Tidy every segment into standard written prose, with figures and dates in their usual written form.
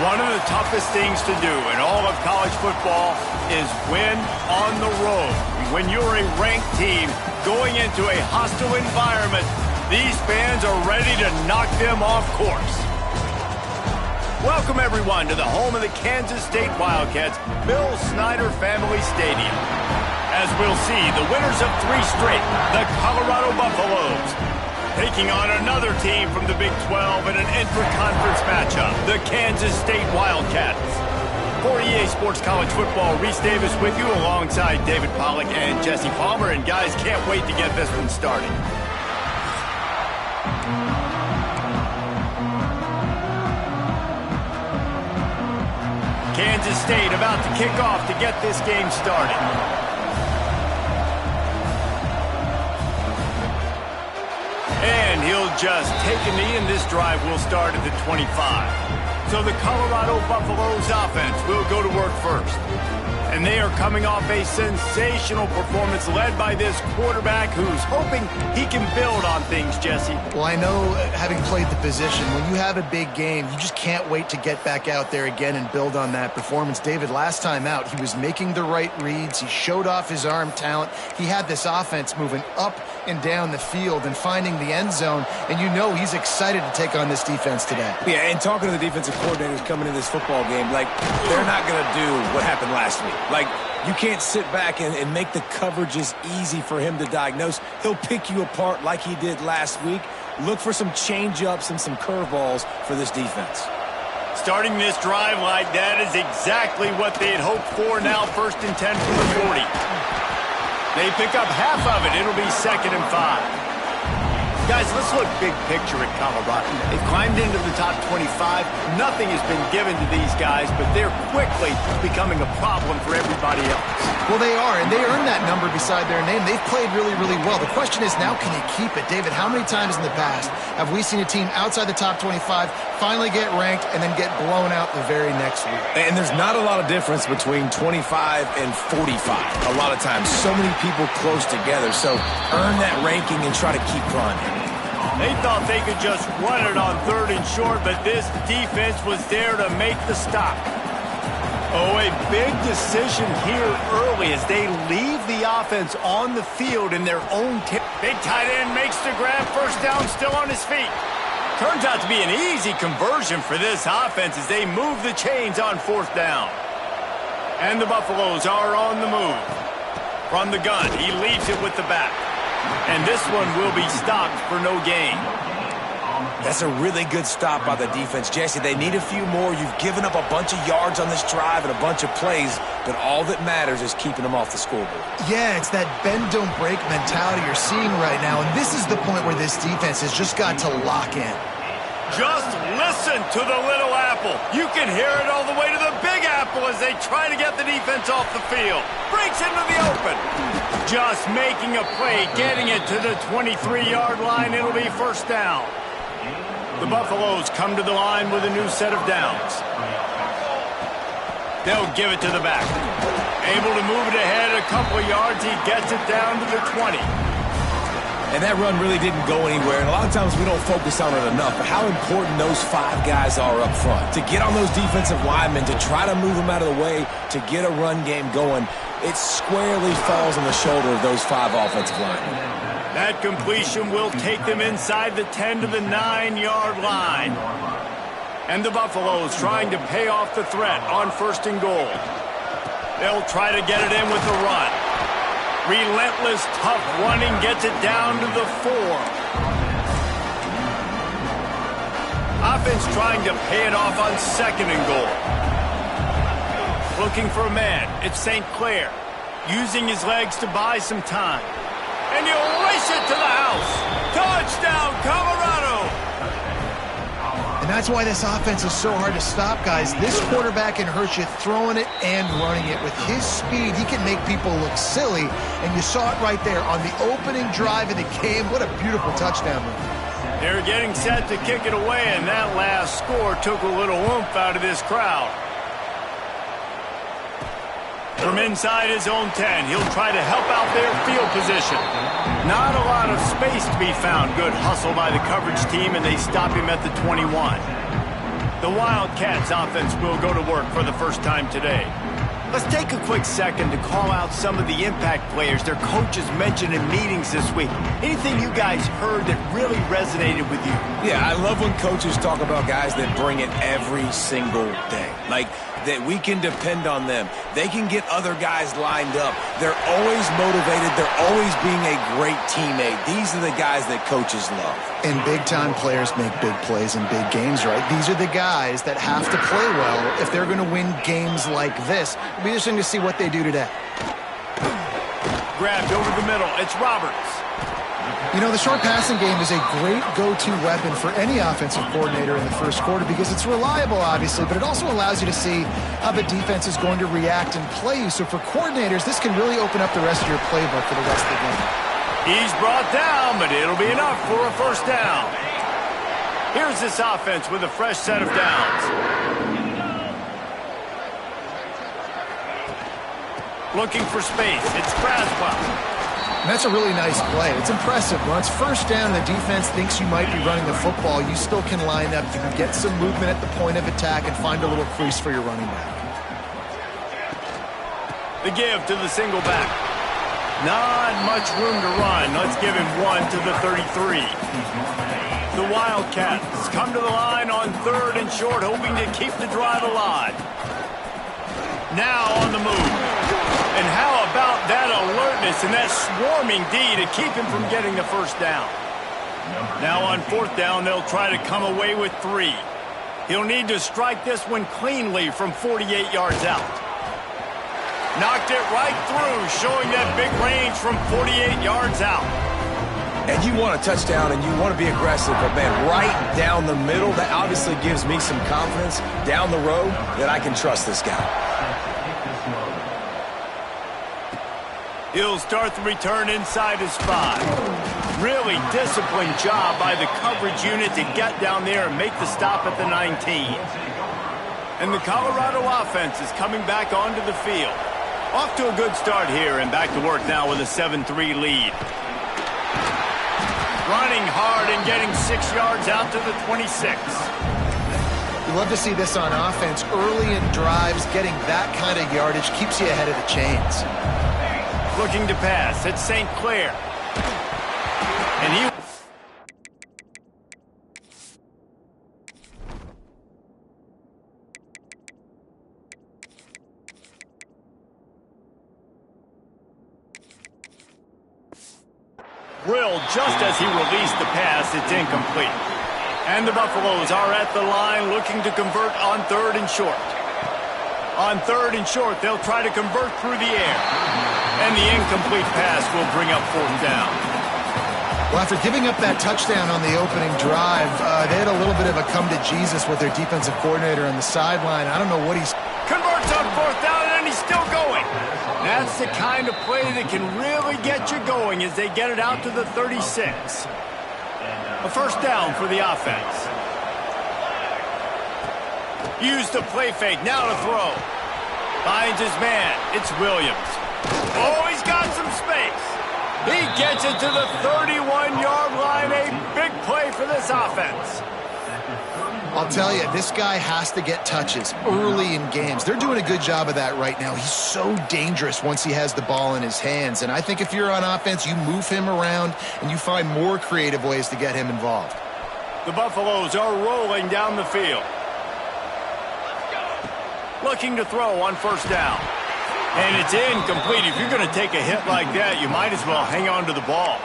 One of the toughest things to do in all of college football is win on the road. When you're a ranked team going into a hostile environment, these fans are ready to knock them off course. Welcome, everyone, to the home of the Kansas State Wildcats, Bill Snyder Family Stadium. As we'll see, the winners of 3 straight, the Colorado Buffaloes, taking on another team from the Big 12 in an intra-conference matchup, the Kansas State Wildcats. For EA Sports College Football, Reese Davis with you alongside David Pollack and Jesse Palmer. And guys, can't wait to get this one started. Kansas State about to kick off to get this game started. And he'll just take a knee, and this drive will start at the 25. So the Colorado Buffaloes offense will go to work first. And they are coming off a sensational performance led by this quarterback who's hoping he can build on things, Jesse. Well, I know, having played the position, when you have a big game, you just can't wait to get back out there again and build on that performance. David, last time out, he was making the right reads. He showed off his arm talent. He had this offense moving up and down the field and finding the end zone, and you know he's excited to take on this defense today. Yeah, and talking to the defensive coordinators coming in this football game, like, they're not going to do what happened last week. Like, you can't sit back and make the coverages easy for him to diagnose. He'll pick you apart like he did last week. Look for some change-ups and some curveballs for this defense. Starting this drive like that is exactly what they had hoped for. Now 1st and 10 from the 40. They pick up half of it. It'll be 2nd and 5. Guys, let's look big picture at Colorado. They've climbed into the top 25. Nothing has been given to these guys, but they're quickly becoming a problem for everybody else. Well, they are, and they earned that number beside their name. They've played really, really well. The question is, now can you keep it? David, how many times in the past have we seen a team outside the top 25 finally get ranked and then get blown out the very next week? And there's not a lot of difference between 25 and 45. A lot of times, so many people close together. So earn that ranking and try to keep climbing. They thought they could just run it on 3rd and short, but this defense was there to make the stop. Oh, a big decision here early as they leave the offense on the field in their own tip. Big tight end makes the grab, 1st down, still on his feet. Turns out to be an easy conversion for this offense as they move the chains on 4th down. And the Buffaloes are on the move. From the gun, he leaves it with the back. And this one will be stopped for no gain. That's a really good stop by the defense. Jesse, they need a few more. You've given up a bunch of yards on this drive and a bunch of plays, but all that matters is keeping them off the scoreboard. Yeah, it's that bend, don't break mentality you're seeing right now, and this is the point where this defense has just got to lock in. Just listen to the little apple. You can hear it all the way to the big apple as they try to get the defense off the field. Breaks into the open. Just making a play, getting it to the 23-yard line. It'll be 1st down. The Buffaloes come to the line with a new set of downs. They'll give it to the back. Able to move it ahead a couple of yards. He gets it down to the 20. And that run really didn't go anywhere. And a lot of times we don't focus on it enough, but how important those 5 guys are up front. To get on those defensive linemen, to try to move them out of the way, to get a run game going, it squarely falls on the shoulder of those 5 offensive linemen. That completion will take them inside the 10 to the 9-yard line. And the Buffaloes trying to pay off the threat on 1st and goal. They'll try to get it in with the run. Relentless, tough running gets it down to the 4. Offense trying to pay it off on 2nd and goal. Looking for a man. It's St. Clair. Using his legs to buy some time. And he'll race it to the house. Touchdown, Colorado! And that's why this offense is so hard to stop, guys. This quarterback can hurt you throwing it and running it. With his speed, he can make people look silly. And you saw it right there on the opening drive of the game. What a beautiful touchdown run. They're getting set to kick it away, and that last score took a little oomph out of this crowd. From inside his own 10, he'll try to help out their field position. Not a lot of space to be found. Good hustle by the coverage team, and they stop him at the 21. The Wildcats offense will go to work for the first time today. Let's take a quick second to call out some of the impact players their coaches mentioned in meetings this week. Anything you guys heard that really resonated with you? Yeah, I love when coaches talk about guys that bring it every single day. Like, that we can depend on them. They can get other guys lined up. They're always motivated. They're always being a great teammate. These are the guys that coaches love. And big-time players make big plays in big games, right? These are the guys that have to play well if they're going to win games like this. It'll be interesting to see what they do today. Grabbed over the middle. It's Roberts. You know, the short passing game is a great go-to weapon for any offensive coordinator in the first quarter because it's reliable, obviously, but it also allows you to see how the defense is going to react and play you. So for coordinators, this can really open up the rest of your playbook for the rest of the game. He's brought down, but it'll be enough for a first down. Here's this offense with a fresh set of downs. Looking for space. It's Braswell. And that's a really nice play. It's impressive. When it's first down and the defense thinks you might be running the football, you still can line up. You can get some movement at the point of attack and find a little crease for your running back. The give to the single back. Not much room to run. Let's give him one to the 33. The Wildcats come to the line on 3rd and short, hoping to keep the drive alive. Now on the move. And how about that alertness and that swarming D to keep him from getting the first down? Now on 4th down, they'll try to come away with 3. He'll need to strike this one cleanly from 48 yards out. Knocked it right through, showing that big range from 48 yards out. And you want a touchdown and you want to be aggressive, but man, right down the middle, that obviously gives me some confidence down the road that I can trust this guy. He'll start the return inside his 5. Really disciplined job by the coverage unit to get down there and make the stop at the 19. And the Colorado offense is coming back onto the field. Off to a good start here and back to work now with a 7-3 lead. Running hard and getting 6 yards out to the 26. You love to see this on offense. Early in drives, getting that kind of yardage keeps you ahead of the chains. Looking to pass. It's St. Clair. And he... Drilled just as he released the pass. It's incomplete. And the Buffaloes are at the line looking to convert on 3rd and short. On 3rd and short, they'll try to convert through the air. And the incomplete pass will bring up 4th down. Well, after giving up that touchdown on the opening drive, they had a little bit of a come-to-Jesus with their defensive coordinator on the sideline. I don't know what he's... Converts on 4th down, and he's still going. That's the kind of play that can really get you going as they get it out to the 36. A first down for the offense. Use the play fake, now to throw. Finds his man, it's Williams. Oh, he's got some space. He gets it to the 31-yard line. A big play for this offense. I'll tell you, this guy has to get touches early in games. They're doing a good job of that right now. He's so dangerous once he has the ball in his hands. And I think if you're on offense, you move him around and you find more creative ways to get him involved. The Buffaloes are rolling down the field. Looking to throw on first down. And it's incomplete. If you're going to take a hit like that, you might as well hang on to the ball.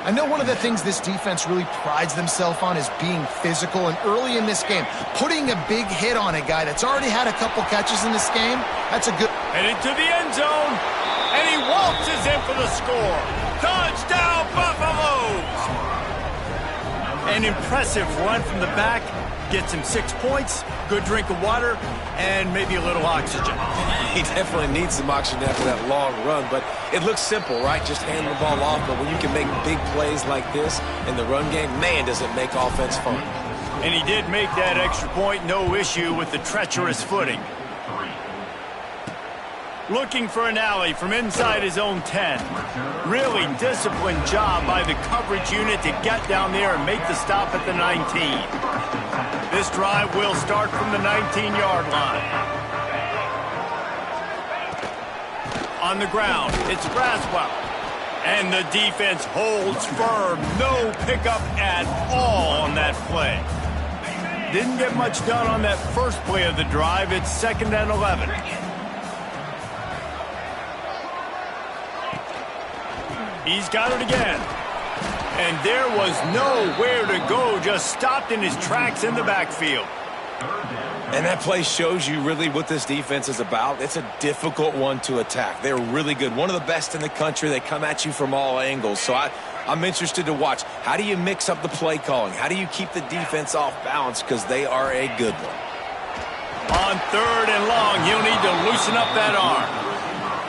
I know one of the things this defense really prides themselves on is being physical, and early in this game, putting a big hit on a guy that's already had a couple catches in this game, that's a good... Headed to the end zone, and he waltzes in for the score. Touchdown, Buffaloes! An impressive run from the back. Gets him 6 points, good drink of water, and maybe a little oxygen. He definitely needs some oxygen after that long run, but it looks simple, right? Just hand the ball off, but when you can make big plays like this in the run game, man, does it make offense fun. And he did make that extra point, no issue with the treacherous footing. Looking for an alley from inside his own 10. Really disciplined job by the coverage unit to get down there and make the stop at the 19. This drive will start from the 19-yard line. On the ground, it's Braswell. And the defense holds firm. No pickup at all on that play. Didn't get much done on that first play of the drive. It's 2nd and 11. He's got it again. And there was nowhere to go. Just stopped in his tracks in the backfield. And that play shows you really what this defense is about. It's a difficult one to attack. They're really good. One of the best in the country. They come at you from all angles. So I'm interested to watch. How do you mix up the play calling? How do you keep the defense off balance? Because they are a good one. On 3rd and long, he'll need to loosen up that arm.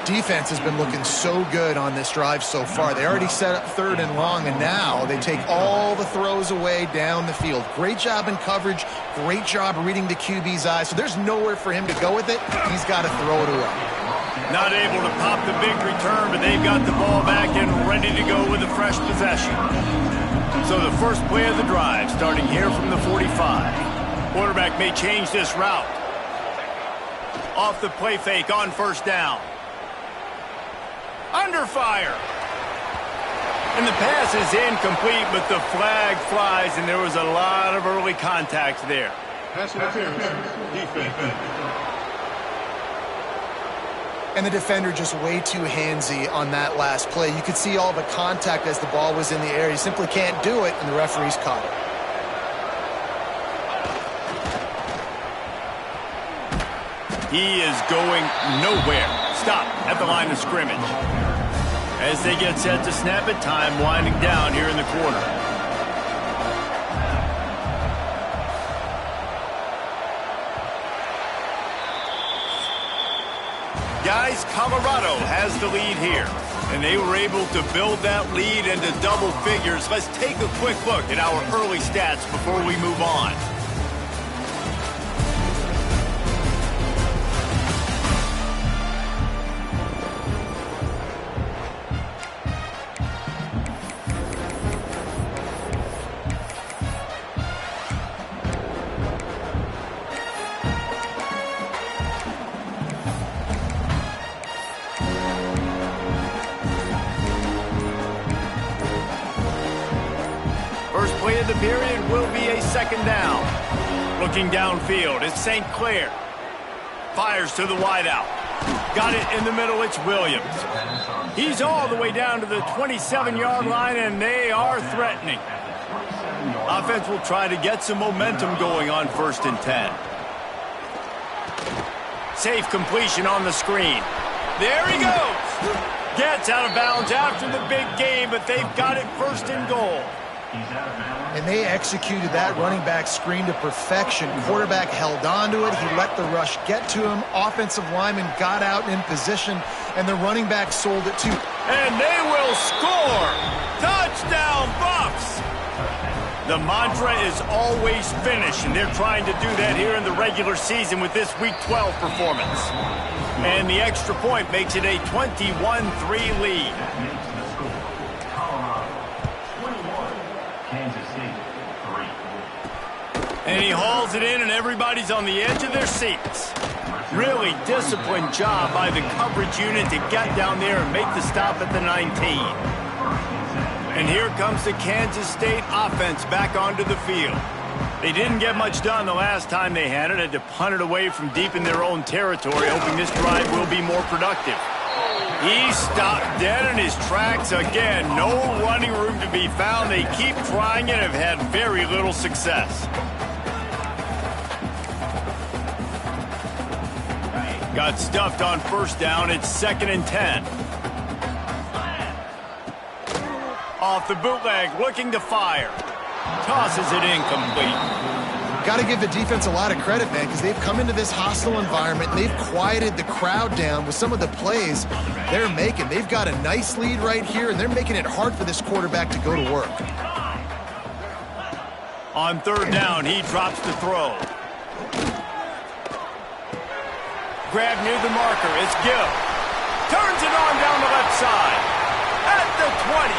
Defense has been looking so good on this drive so far. They already set up 3rd and long, and now they take all the throws away down the field. Great job in coverage. Great job reading the QB's eyes. So there's nowhere for him to go with it. He's got to throw it away. Not able to pop the big return, but they've got the ball back and ready to go with a fresh possession. So the first play of the drive, starting here from the 45. Quarterback may change this route. Off the play fake on 1st down. Under fire. And the pass is incomplete, but the flag flies, and there was a lot of early contact there. Pass interference. Defense. And the defender just way too handsy on that last play. You could see all the contact as the ball was in the air. You simply can't do it, and the referees caught it. He is going nowhere. Stop at the line of scrimmage. As they get set to snap it, time winding down here in the corner. Guys, Colorado has the lead here, and they were able to build that lead into double figures. Let's take a quick look at our early stats before we move on. First play of the period will be a 2nd down. Looking downfield, it's St. Clair. Fires to the wideout. Got it in the middle, it's Williams. He's all the way down to the 27-yard line, and they are threatening. Offense will try to get some momentum going on 1st and 10. Safe completion on the screen. There he goes. Gets out of bounds after the big game, but they've got it 1st and goal. And they executed that running back screen to perfection. Quarterback held on to it. He let the rush get to him. Offensive lineman got out in position, and the running back sold it too. And they will score! Touchdown, Buffs! The mantra is always finish, and they're trying to do that here in the regular season with this Week 12 performance. And the extra point makes it a 21-3 lead. And he hauls it in, and everybody's on the edge of their seats. Really disciplined job by the coverage unit to get down there and make the stop at the 19. And here comes the Kansas State offense back onto the field. They didn't get much done the last time they had it. Had to punt it away from deep in their own territory, hoping this drive will be more productive. He stopped dead in his tracks again. No running room to be found. They keep trying it and have had very little success. Got stuffed on 1st down. It's 2nd and 10. Off the bootleg, looking to fire. Tosses it incomplete. Got to give the defense a lot of credit, man, because they've come into this hostile environment, and they've quieted the crowd down with some of the plays they're making. They've got a nice lead right here, and they're making it hard for this quarterback to go to work. On 3rd down, he drops the throw. Grab near the marker, it's Gill. Turns it on down the left side. At the 20.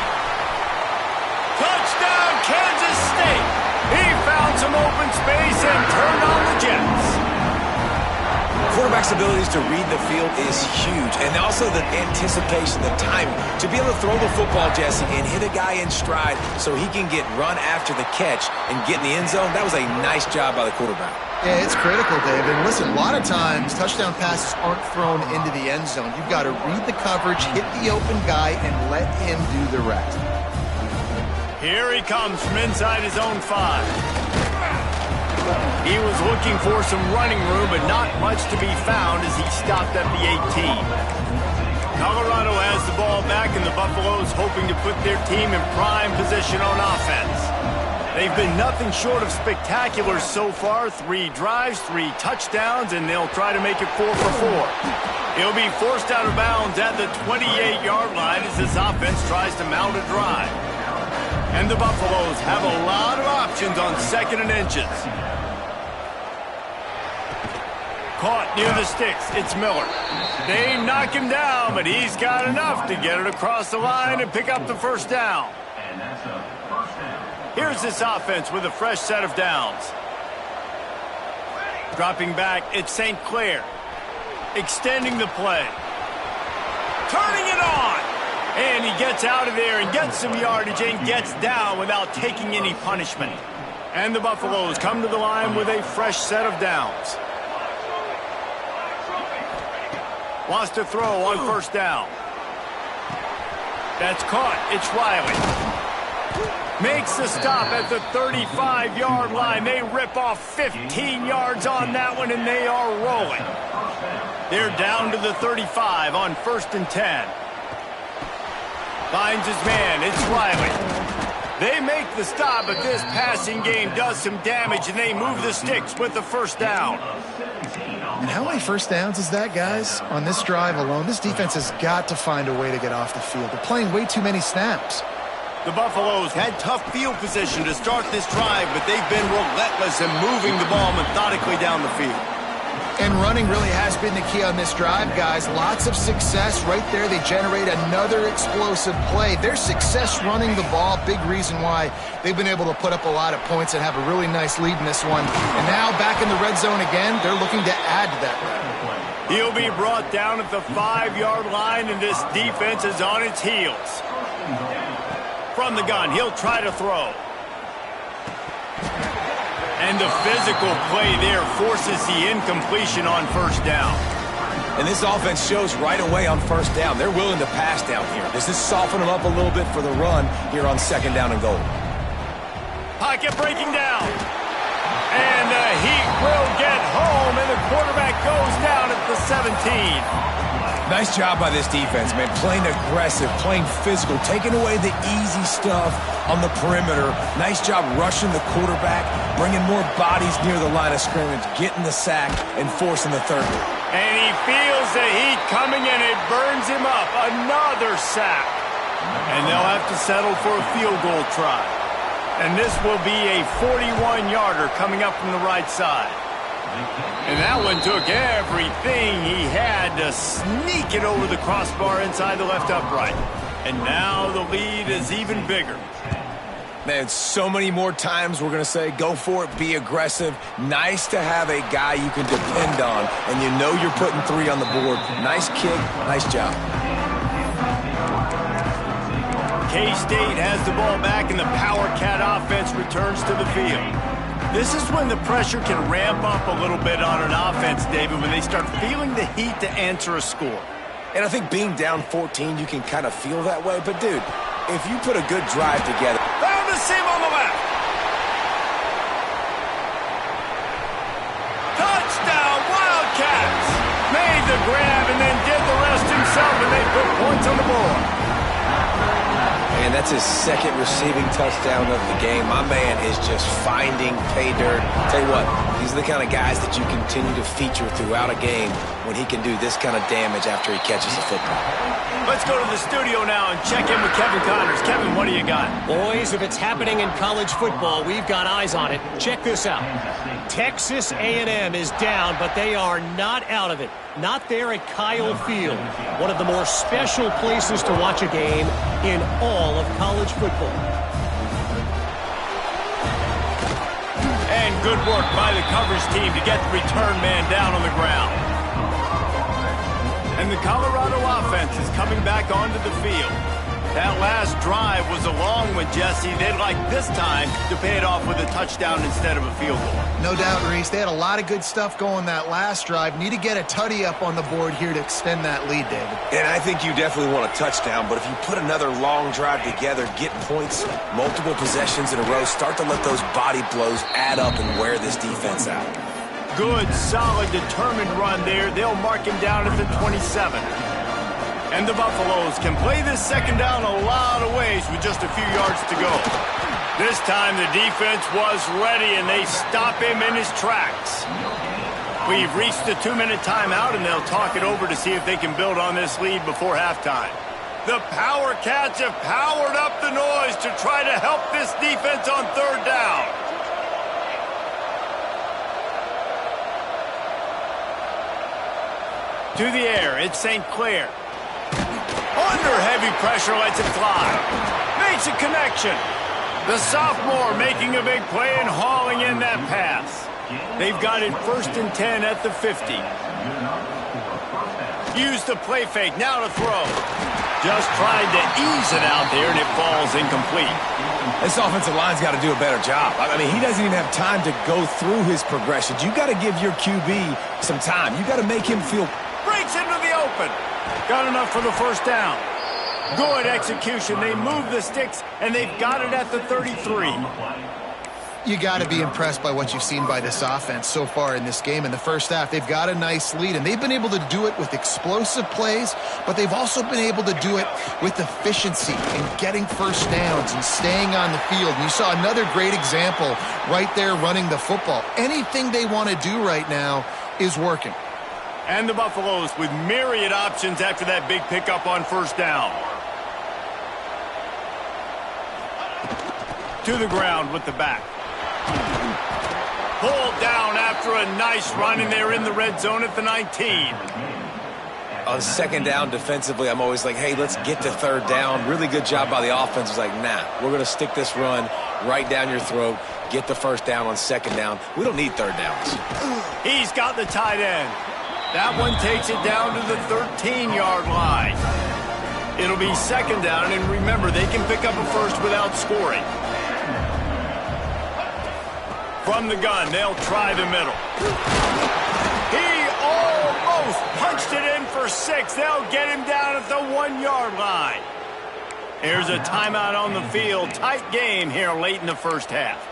Touchdown, Kansas State. He found some open space and turned on the Jets. Quarterback's abilities to read the field is huge, and also the anticipation, the timing. To be able to throw the football, Jesse, and hit a guy in stride so he can get run after the catch and get in the end zone, that was a nice job by the quarterback. Yeah, it's critical, David. Listen, a lot of times touchdown passes aren't thrown into the end zone. You've got to read the coverage, hit the open guy, and let him do the rest. Here he comes from inside his own 5. He was looking for some running room, but not much to be found as he stopped at the 18. Colorado has the ball back, and the Buffaloes hoping to put their team in prime position on offense. They've been nothing short of spectacular so far. 3 drives, 3 touchdowns, and they'll try to make it 4 for 4. He'll be forced out of bounds at the 28-yard line as this offense tries to mount a drive. And the Buffaloes have a lot of options on 2nd and inches. Caught near the sticks. It's Miller. They knock him down, but he's got enough to get it across the line and pick up the first down. Here's this offense with a fresh set of downs. Dropping back, it's St. Clair. Extending the play. Turning it on. And he gets out of there and gets some yardage and gets down without taking any punishment. And the Buffaloes come to the line with a fresh set of downs. Wants to throw on first down. That's caught. It's Riley. Makes the stop at the 35-yard line. They rip off 15 yards on that one, and they are rolling. They're down to the 35 on 1st and 10. Finds his man. It's Riley. They make the stop, but this passing game does some damage, and they move the sticks with the first down. And how many first downs is that, guys? On this drive alone, this defense has got to find a way to get off the field. They're playing way too many snaps. The Buffaloes had tough field position to start this drive, but they've been relentless in moving the ball methodically down the field. And running really has been the key on this drive, guys. Lots of success right there. They generate another explosive play. Their success running the ball, big reason why they've been able to put up a lot of points and have a really nice lead in this one. And now back in the red zone again, they're looking to add to that lead. He'll be brought down at the 5-yard line, and this defense is on its heels. From the gun, he'll try to throw. And the physical play there forces the incompletion on first down. And this offense shows right away on first down. They're willing to pass down here. This is softening them up a little bit for the run here on 2nd down and goal. Pocket breaking down. And the Heat will get home, and the quarterback goes down at the 17. Nice job by this defense, man. Playing aggressive, playing physical, taking away the easy stuff on the perimeter. Nice job rushing the quarterback, bringing more bodies near the line of scrimmage, getting the sack, and forcing the third one. And he feels the heat coming, and it burns him up. Another sack. And they'll have to settle for a field goal try. And this will be a 41-yarder coming up from the right side. And that one took everything he had to sneak it over the crossbar inside the left upright. And now the lead is even bigger. Man, so many more times we're going to say, go for it, be aggressive. Nice to have a guy you can depend on, and you know you're putting 3 on the board. Nice kick, nice job. K-State has the ball back, and the Power Cat offense returns to the field. This is when the pressure can ramp up a little bit on an offense, David, when they start feeling the heat to answer a score. And I think being down 14, you can kind of feel that way. But, dude, if you put a good drive together. Found a seam on the left. Touchdown, Wildcats. Made the grab and then did the rest himself, and they put points on the board. And that's his 2nd receiving touchdown of the game. My man is just finding pay dirt. Tell you what, these are the kind of guys that you continue to feature throughout a game when he can do this kind of damage after he catches the football. Let's go to the studio now and check in with Kevin Connors. Kevin, what do you got? Boys, if it's happening in college football, we've got eyes on it. Check this out. Texas A&M is down, but they are not out of it. Not there at Kyle Field, one of the more special places to watch a game in all of college football. And good work by the coverage team to get the return man down on the ground. And the Colorado offense is coming back onto the field. That last drive was a long one, Jesse. They'd like this time to pay it off with a touchdown instead of a field goal. No doubt, Reese. They had a lot of good stuff going that last drive. Need to get a tutty up on the board here to extend that lead, David. And I think you definitely want a touchdown, but if you put another long drive together, get points, multiple possessions in a row, start to let those body blows add up and wear this defense out. Good, solid, determined run there. They'll mark him down at the 27. And the Buffaloes can play this second down a lot of ways with just a few yards to go. This time the defense was ready, and they stop him in his tracks. We've reached the 2-minute timeout, and they'll talk it over to see if they can build on this lead before halftime. The Power Cats have powered up the noise to try to help this defense on third down. To the air, it's St. Clair. Under heavy pressure, lets it fly. Makes a connection. The sophomore making a big play and hauling in that pass. They've got it 1st and 10 at the 50. Use the play fake, now to throw. Just tried to ease it out there, and it falls incomplete. This offensive line's got to do a better job. I mean, he doesn't even have time to go through his progressions. You got to give your QB some time. You got to make him feel... Breaks into the open. Got enough for the first down. Good execution. They move the sticks, and they've got it at the 33. You got to be impressed by what you've seen by this offense so far in this game. In the first half, they've got a nice lead, and they've been able to do it with explosive plays, but they've also been able to do it with efficiency and getting first downs and staying on the field. And you saw another great example right there running the football. Anything they want to do right now is working. And the Buffaloes with myriad options after that big pickup on first down. To the ground with the back. Pulled down after a nice run, and they're in the red zone at the 19. On second down defensively, I'm always like, hey, let's get to third down. Really good job by the offense. It's like, nah, we're going to stick this run right down your throat, get the first down on second down. We don't need third downs. He's got the tight end. That one takes it down to the 13-yard line. It'll be second down, and remember, they can pick up a first without scoring. From the gun, they'll try the middle. He almost punched it in for 6. They'll get him down at the 1-yard line. Here's a timeout on the field. Tight game here late in the first half.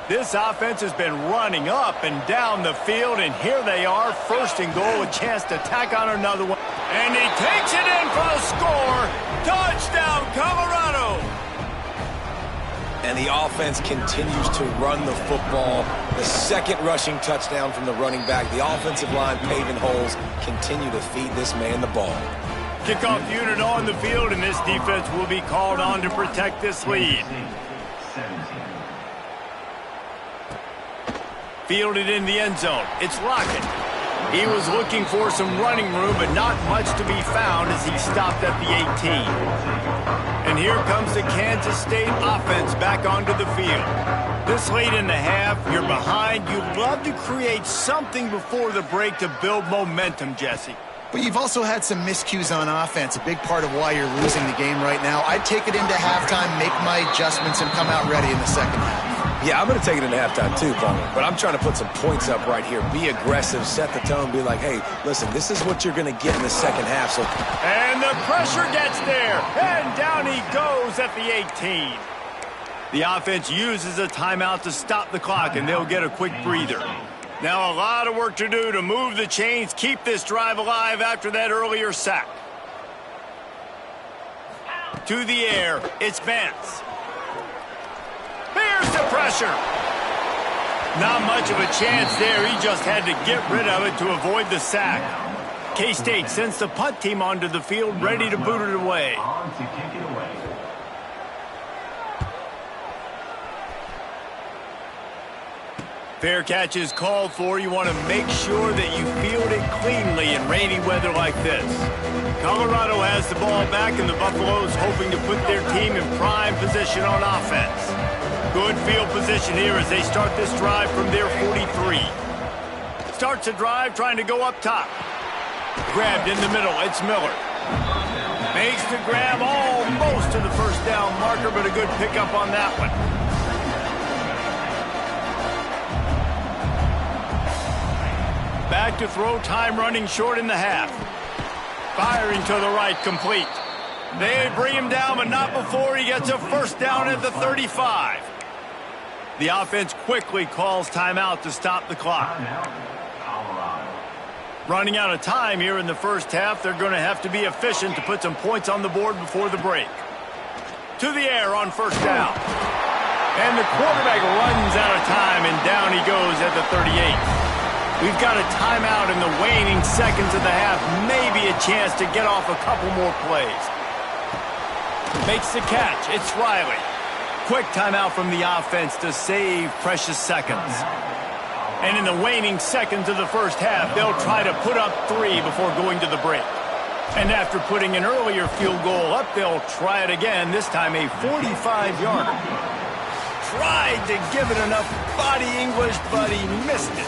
This offense has been running up and down the field, and here they are, 1st and goal, a chance to tack on another one. And he takes it in for the score. Touchdown, Colorado! And the offense continues to run the football. The second rushing touchdown from the running back. The offensive line paving holes continue to feed this man the ball. Kickoff unit on the field, and this defense will be called on to protect this lead. Fielded in the end zone. It's Lockett. He was looking for some running room, but not much to be found as he stopped at the 18. And here comes the Kansas State offense back onto the field. This late in the half, you're behind. You love to create something before the break to build momentum, Jesse. But you've also had some miscues on offense, a big part of why you're losing the game right now. I'd take it into halftime, make my adjustments, and come out ready in the second half. Yeah, I'm going to take it into halftime too, Palmer. But I'm trying to put some points up right here. Be aggressive, set the tone, be like, hey, listen, this is what you're going to get in the second half. So, and the pressure gets there, and down he goes at the 18. The offense uses a timeout to stop the clock, and they'll get a quick breather. Now a lot of work to do to move the chains, keep this drive alive after that earlier sack. To the air, it's Vance. Here's the pressure. Not much of a chance there. He just had to get rid of it to avoid the sack. K-State sends the punt team onto the field, ready to boot it away. Fair catch is called for. You want to make sure that you field it cleanly in rainy weather like this. Colorado has the ball back, and the Buffaloes hoping to put their team in prime position on offense. Good field position here as they start this drive from their 43. Starts a drive trying to go up top. Grabbed in the middle. It's Miller. Makes the grab almost to the first down marker, but a good pickup on that one. Back to throw, time running short in the half. Firing to the right, complete. They bring him down, but not before he gets a first down at the 35. The offense quickly calls timeout to stop the clock. Running out of time here in the first half, they're going to have to be efficient to put some points on the board before the break. To the air on first down. And the quarterback runs out of time, and down he goes at the 38. We've got a timeout in the waning seconds of the half. Maybe a chance to get off a couple more plays. Makes the catch. It's Riley. Quick timeout from the offense to save precious seconds. And in the waning seconds of the first half, they'll try to put up 3 before going to the break. And after putting an earlier field goal up, they'll try it again, this time a 45-yarder. Tried to give it enough body English, but he missed it.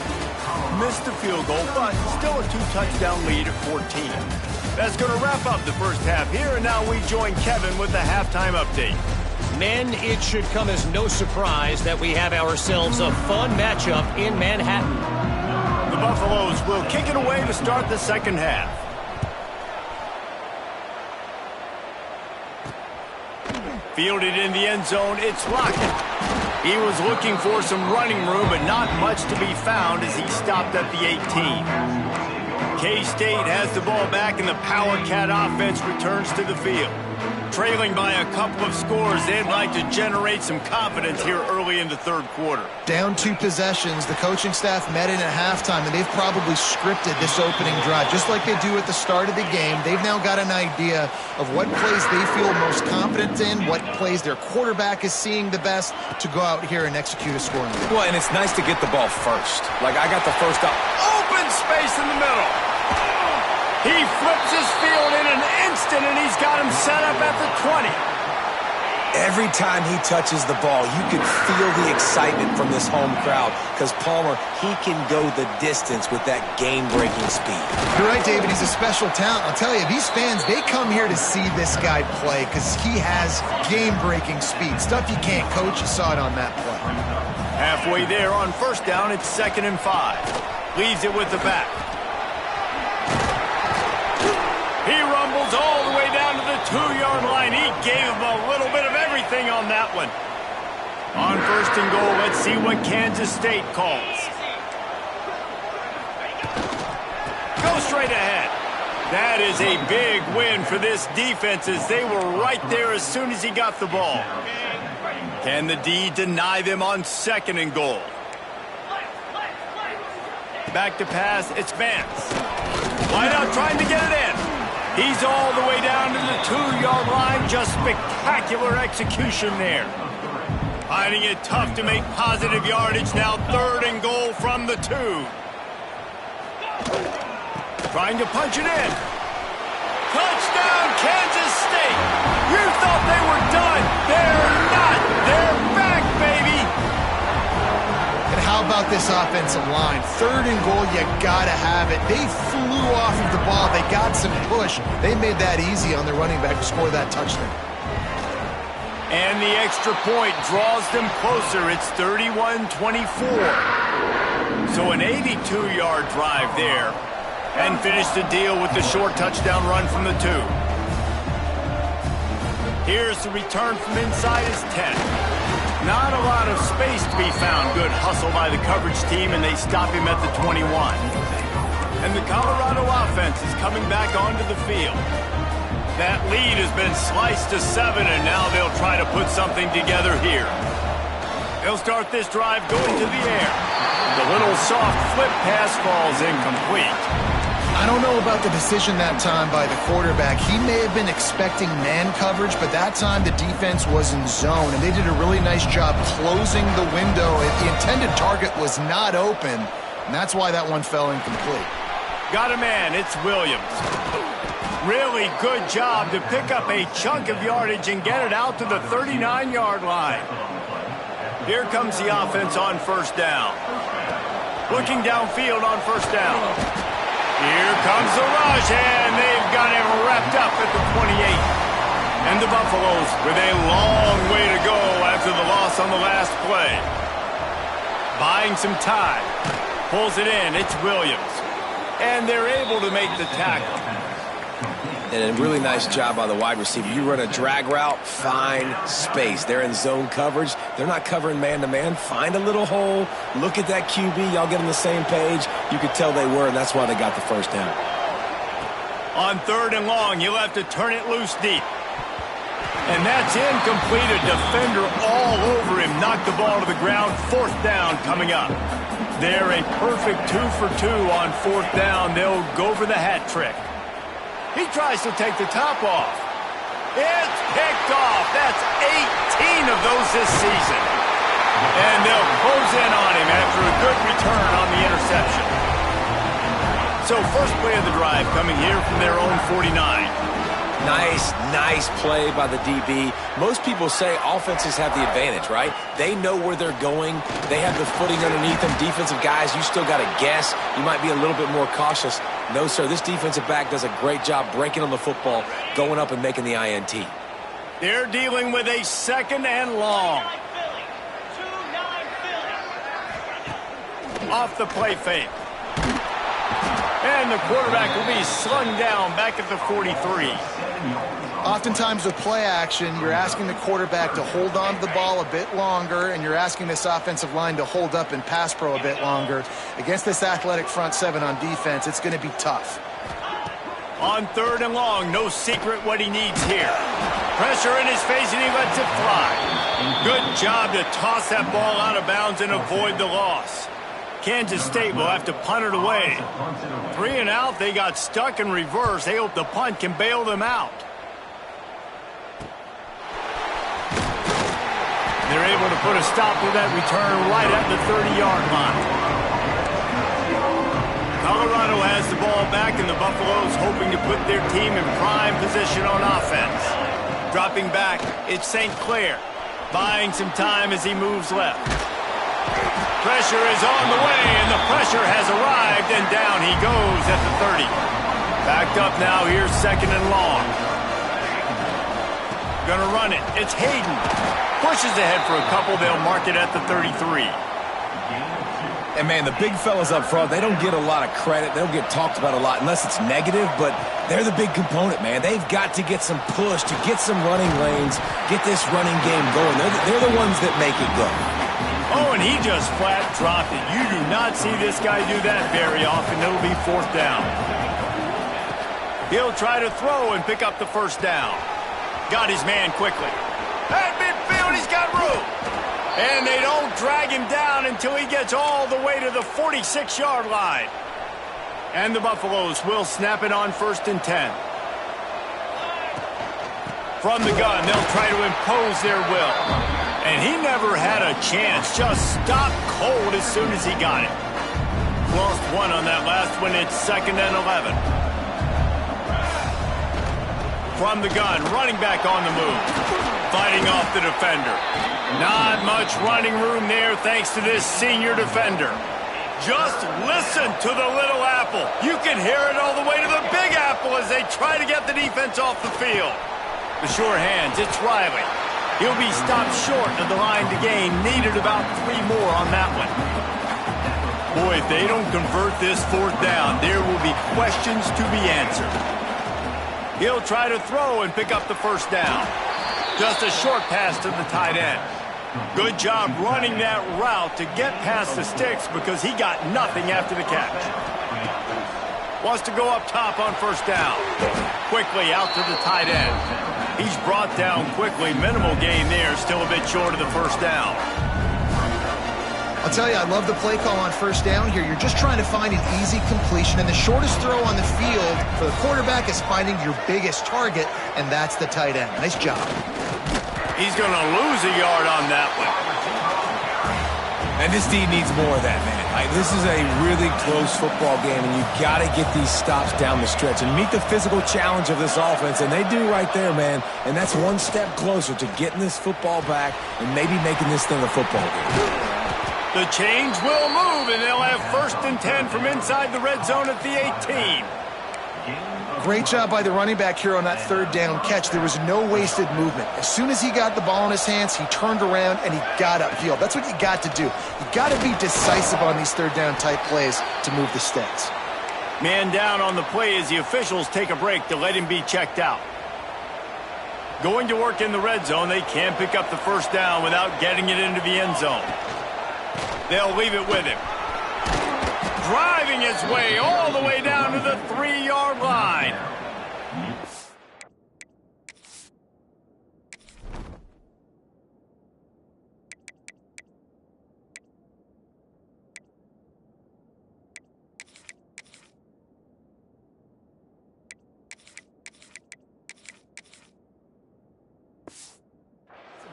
Missed the field goal, but still a 2-touchdown lead at 14. That's going to wrap up the first half here, and now we join Kevin with the halftime update. Men, it should come as no surprise that we have ourselves a fun matchup in Manhattan. The Buffaloes will kick it away to start the second half. Fielded in the end zone, it's Lockett. He was looking for some running room, but not much to be found as he stopped at the 18. K-State has the ball back, and the Power Cat offense returns to the field. Trailing by a couple of scores, they'd like to generate some confidence here early in the third quarter. Down 2 possessions, the coaching staff met in at halftime, and they've probably scripted this opening drive. Just like they do at the start of the game, they've now got an idea of what plays they feel most confident in, what plays their quarterback is seeing the best to go out here and execute a scoring. Well, and it's nice to get the ball first. Like, I got the first up. Open space in the middle. He flips his field in an instant, and he's got him set up at the 20. Every time he touches the ball, you can feel the excitement from this home crowd because Palmer, he can go the distance with that game-breaking speed. You're right, David. He's a special talent. I'll tell you, these fans, they come here to see this guy play because he has game-breaking speed. Stuff you can't coach. You saw it on that play. Halfway there on first down, it's 2nd and 5. Leaves it with the back. He rumbles all the way down to the 2-yard line. He gave him a little bit of everything on that one. On 1st and goal, let's see what Kansas State calls. Go straight ahead. That is a big win for this defense as they were right there as soon as he got the ball. Can the D deny them on 2nd and goal? Back to pass, it's Vance. Wide out trying to get it in. He's all the way down to the 2-yard line. Just spectacular execution there. Finding it tough to make positive yardage. Now 3rd and goal from the 2. Trying to punch it in. Touchdown, Kansas State. You thought they were done. They're not. They're back, baby. And how about this offensive line? 3rd and goal, you gotta have it. They flew off of the ball. They got some push. They made that easy on their running back to score that touchdown. And the extra point draws them closer. It's 31-24. So an 82-yard drive there. And finish the deal with the short touchdown run from the 2. Here's the return from inside his 10. Not a lot of space to be found. Good hustle by the coverage team, and they stop him at the 21. And the Colorado offense is coming back onto the field. That lead has been sliced to 7, and now they'll try to put something together here. They'll start this drive going to the air. The little soft flip pass falls incomplete. I don't know about the decision that time by the quarterback. He may have been expecting man coverage, but that time the defense was in zone, and they did a really nice job closing the window. The intended target was not open, and that's why that one fell incomplete. Got a man, it's Williams. Really good job to pick up a chunk of yardage and get it out to the 39-yard line. Here comes the offense on first down. Looking downfield on first down. Here comes the rush, and they've got him wrapped up at the 28. And the Buffaloes with a long way to go after the loss on the last play. Buying some time. Pulls it in. It's Williams. And they're able to make the tackle. And a really nice job by the wide receiver. You run a drag route, find space. They're in zone coverage. They're not covering man-to-man. Find a little hole. Look at that QB. Y'all get on the same page. You could tell they were, and that's why they got the first down. On third and long, you'll have to turn it loose deep. And that's incomplete. A defender all over him. Knocked the ball to the ground. Fourth down coming up. They're a perfect 2 for 2 on fourth down. They'll go for the hat trick. He tries to take the top off. It's picked off. That's 18 of those this season. And they'll close in on him after a good return on the interception. So first play of the drive coming here from their own 49. Nice play by the DB. Most people say offenses have the advantage, right? They know where they're going. They have the footing underneath them. Defensive guys, you still got to guess. You might be a little bit more cautious. No, sir, this defensive back does a great job breaking on the football, going up and making the INT. They're dealing with a second and long. Off the play fake. And the quarterback will be slung down back at the 43. Oftentimes with play action, you're asking the quarterback to hold on to the ball a bit longer, and you're asking this offensive line to hold up in pass pro a bit longer. Against this athletic front seven on defense, it's going to be tough. On third and long, no secret what he needs here. Pressure in his face, and he lets it fly. Good job to toss that ball out of bounds and avoid the loss. Kansas State will have to punt it away. 3 and out, they got stuck in reverse. They hope the punt can bail them out. They're able to put a stop to that return right at the 30-yard line. Colorado has the ball back, and the Buffaloes hoping to put their team in prime position on offense. Dropping back, it's St. Clair. Buying some time as he moves left. Pressure is on the way, and the pressure has arrived, and down he goes at the 30. Backed up now, here's second and long. Gonna run it. It's Hayden. Pushes ahead for a couple. They'll mark it at the 33. And, man, the big fellas up front, they don't get a lot of credit. They don't get talked about a lot unless it's negative, but they're the big component, man. They've got to get some push, to get some running lanes, get this running game going. They're the ones that make it go. Oh, and he just flat dropped it. You do not see this guy do that very often. It'll be fourth down. He'll try to throw and pick up the first down. Got his man quickly. At midfield, he's got room. And they don't drag him down until he gets all the way to the 46-yard line. And the Buffaloes will snap it on first and 10. From the gun, they'll try to impose their will. And he never had a chance. Just stopped cold as soon as he got it. Lost one on that last one. It's second and 11. From the gun, running back on the move. Fighting off the defender. Not much running room there thanks to this senior defender. Just listen to the little apple. You can hear it all the way to the big apple as they try to get the defense off the field. The sure hands, it's Riley. He'll be stopped short of the line to gain. Needed about 3 more on that one. Boy, if they don't convert this fourth down, there will be questions to be answered. He'll try to throw and pick up the first down. Just a short pass to the tight end. Good job running that route to get past the sticks because he got nothing after the catch. Wants to go up top on first down. Quickly out to the tight end. He's brought down quickly. Minimal gain there. Still a bit short of the first down. I'll tell you, I love the play call on first down here. You're just trying to find an easy completion, and the shortest throw on the field for the quarterback is finding your biggest target, and that's the tight end. Nice job. He's going to lose a yard on that one. And this D needs more of that, man. This is a really close football game, and you got to get these stops down the stretch and meet the physical challenge of this offense, and they do right there, man. And that's one step closer to getting this football back and maybe making this thing a football game. The chains will move, and they'll have 1st and 10 from inside the red zone at the 18. Great job by the running back here on that 3rd down catch. There was no wasted movement. As soon as he got the ball in his hands, he turned around and he got upfield. That's what you got to do. You got to be decisive on these 3rd down type plays to move the sticks. Man down on the play as the officials take a break to let him be checked out. Going to work in the red zone, they can't pick up the 1st down without getting it into the end zone. They'll leave it with him. Driving his way all the way down to the 3-yard line.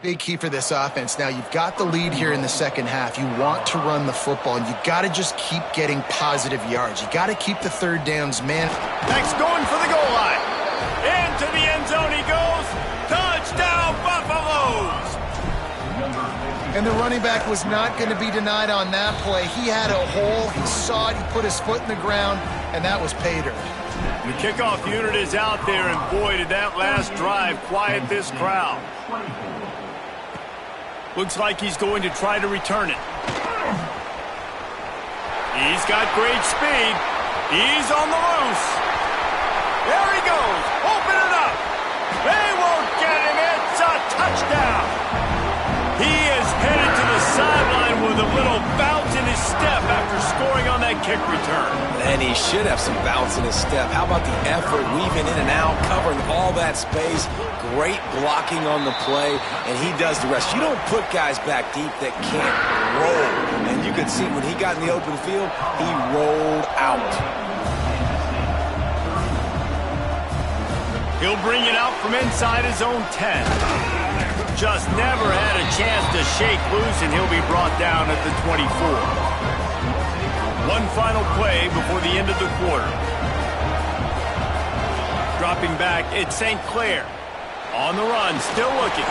Big key for this offense. Now, you've got the lead here in the second half. You want to run the football, and you got to just keep getting positive yards. You got to keep the 3rd downs, man. Next, going for the goal line. Into the end zone he goes. Touchdown, Buffaloes! And the running back was not going to be denied on that play. He had a hole. He saw it. He put his foot in the ground, and that was pay dirt. The kickoff unit is out there, and boy, did that last drive quiet this crowd. Looks like he's going to try to return it. He's got great speed. He's on the loose. There he goes. Open it up. They won't get him. It's a touchdown. He is headed to the sideline with a little bounce in his step after scoring on that kick return. And he should have some bounce in his step. How about the effort, weaving in and out, covering all that space. Great blocking on the play, and he does the rest. You don't put guys back deep that can't roll. And you could see when he got in the open field, he rolled out. He'll bring it out from inside his own 10. Just never had a chance to shake loose, and he'll be brought down at the 24. One final play before the end of the quarter. Dropping back, it's St. Clair. On the run, still looking.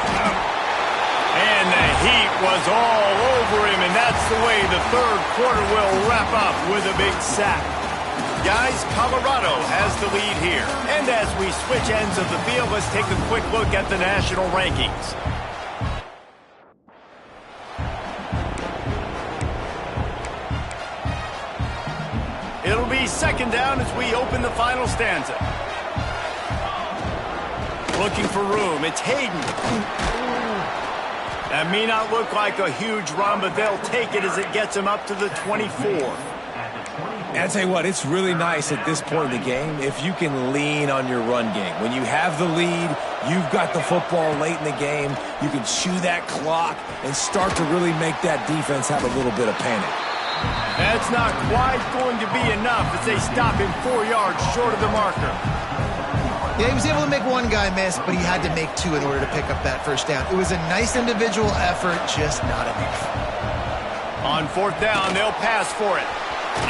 And the heat was all over him, and that's the way the 3rd quarter will wrap up with a big sack. Guys, Colorado has the lead here. And as we switch ends of the field, let's take a quick look at the national rankings. It'll be 2nd down as we open the final stanza. Looking for room. It's Hayden. That may not look like a huge run, but they'll take it as it gets them up to the 24. And I tell you what, it's really nice at this point in the game if you can lean on your run game. When you have the lead, you've got the football late in the game, you can chew that clock and start to really make that defense have a little bit of panic. That's not quite going to be enough as they stop him 4 yards short of the marker. Yeah, he was able to make one guy miss, but he had to make 2 in order to pick up that 1st down. It was a nice individual effort, just not enough. On 4th down, they'll pass for it.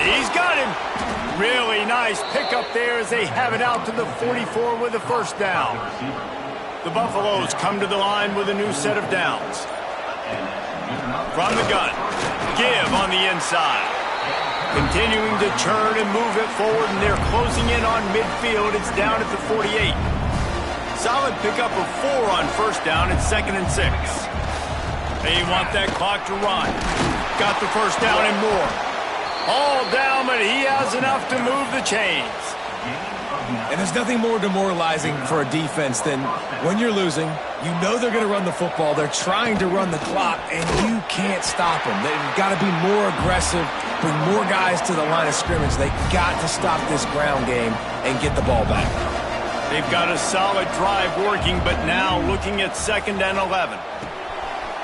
He's got him. Really nice pickup there as they have it out to the 44 with the 1st down. The Buffaloes come to the line with a new set of downs. From the gun, give on the inside. Continuing to turn and move it forward, and they're closing in on midfield. It's down at the 48. Solid pickup of 4 on 1st down. It's 2nd and 6. They want that clock to run. Got the 1st down and more. All down, but he has enough to move the chains. And there's nothing more demoralizing for a defense than when you're losing, you know they're going to run the football, they're trying to run the clock, and you can't stop them. They've got to be more aggressive, bring more guys to the line of scrimmage. They've got to stop this ground game and get the ball back. They've got a solid drive working, but now looking at 2nd and 11.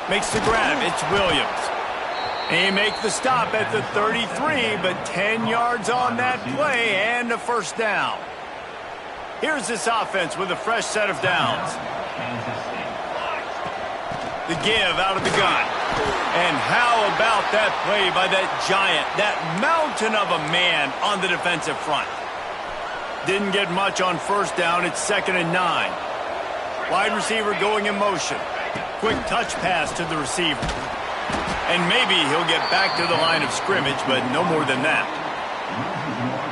Makes the grab. It's Williams. He makes the stop at the 33, but 10 yards on that play and a 1st down. Here's this offense with a fresh set of downs. The give out of the gun. And how about that play by that giant, that mountain of a man on the defensive front? Didn't get much on first down. It's 2nd and 9. Wide receiver going in motion. Quick touch pass to the receiver. And maybe he'll get back to the line of scrimmage, but no more than that.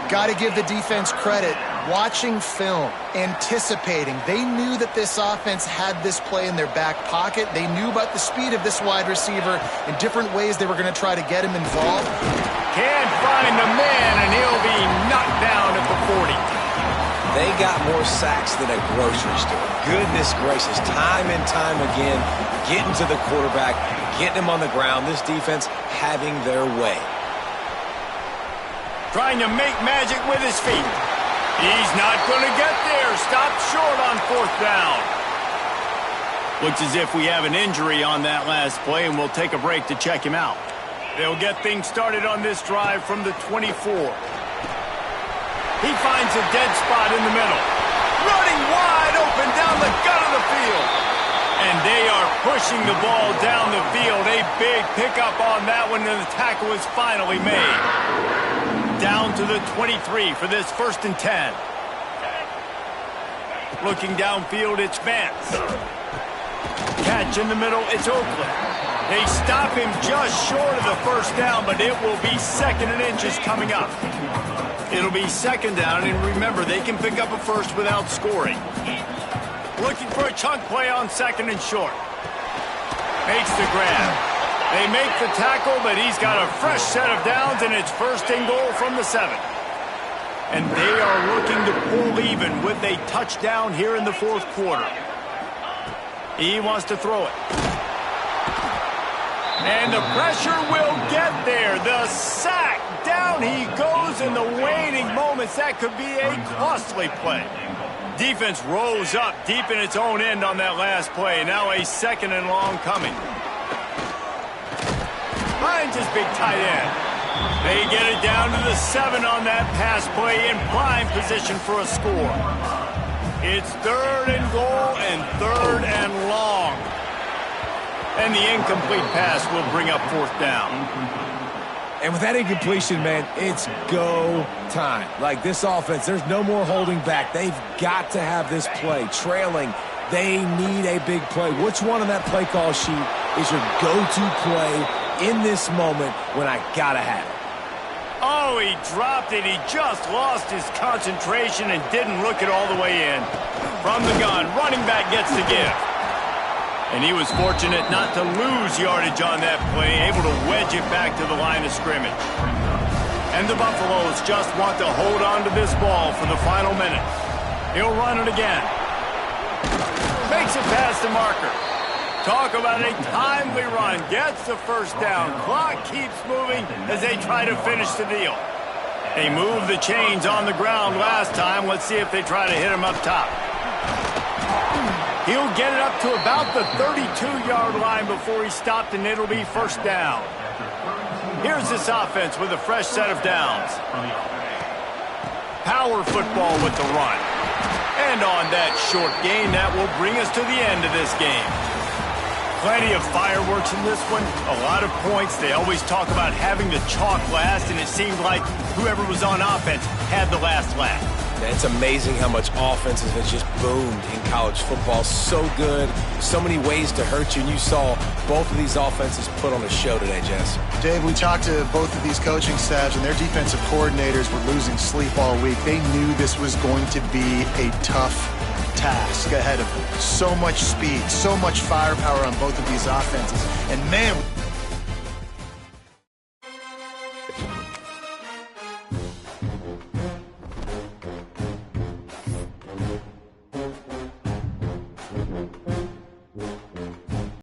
Got to give the defense credit. Watching film, anticipating. They knew that this offense had this play in their back pocket. They knew about the speed of this wide receiver in different ways they were going to try to get him involved. Can't find the man, and he'll be knocked down at the 40. They got more sacks than a grocery store. Goodness gracious, time and time again, getting to the quarterback, getting him on the ground. This defense having their way. Trying to make magic with his feet. He's not going to get there. Stopped short on 4th down. Looks as if we have an injury on that last play, and we'll take a break to check him out. They'll get things started on this drive from the 24. He finds a dead spot in the middle. Running wide open down the gut of the field. And they are pushing the ball down the field. A big pickup on that one, and the tackle is finally made. Down to the 23 for this 1st and 10. Looking downfield, it's Vance. Catch in the middle, it's Oakland. They stop him just short of the 1st down, but it will be 2nd and inches coming up. It'll be 2nd down, and remember, they can pick up a first without scoring. Looking for a chunk play on 2nd and short. Makes the grab. They make the tackle, but he's got a fresh set of downs, and it's 1st and goal from the 7. And they are looking to pull even with a touchdown here in the 4th quarter. He wants to throw it. And the pressure will get there. The sack. Down he goes in the waning moments. That could be a costly play. Defense rose up deep in its own end on that last play. Now a 2nd and long coming. Finds his big tight end. They get it down to the 7 on that pass play in prime position for a score. It's 3rd and goal and 3rd and long. And the incomplete pass will bring up 4th down. And with that incompletion, man, it's go time. Like this offense, there's no more holding back. They've got to have this play. Trailing, they need a big play. Which one on that play call sheet is your go-to play in this moment when I gotta have it? Oh, he dropped it. He just lost his concentration and didn't look it all the way in. From the gun, running back gets the give. And he was fortunate not to lose yardage on that play, able to wedge it back to the line of scrimmage. And the Buffaloes just want to hold on to this ball for the final minute. He'll run it again. Makes it past the marker. Talk about a timely run. Gets the 1st down. Clock keeps moving as they try to finish the deal. They moved the chains on the ground last time. Let's see if they try to hit him up top. He'll get it up to about the 32-yard line before he stopped, and it'll be 1st down. Here's this offense with a fresh set of downs. Power football with the run. And on that short gain, that will bring us to the end of this game. Plenty of fireworks in this one, a lot of points. They always talk about having the chalk last, and it seemed like whoever was on offense had the last laugh. It's amazing how much offenses have just boomed in college football. So good, so many ways to hurt you, and you saw both of these offenses put on a show today, Jess. Dave, we talked to both of these coaching staffs, and their defensive coordinators were losing sleep all week. They knew this was going to be a tough task ahead of them. So much speed, so much firepower on both of these offenses. And man,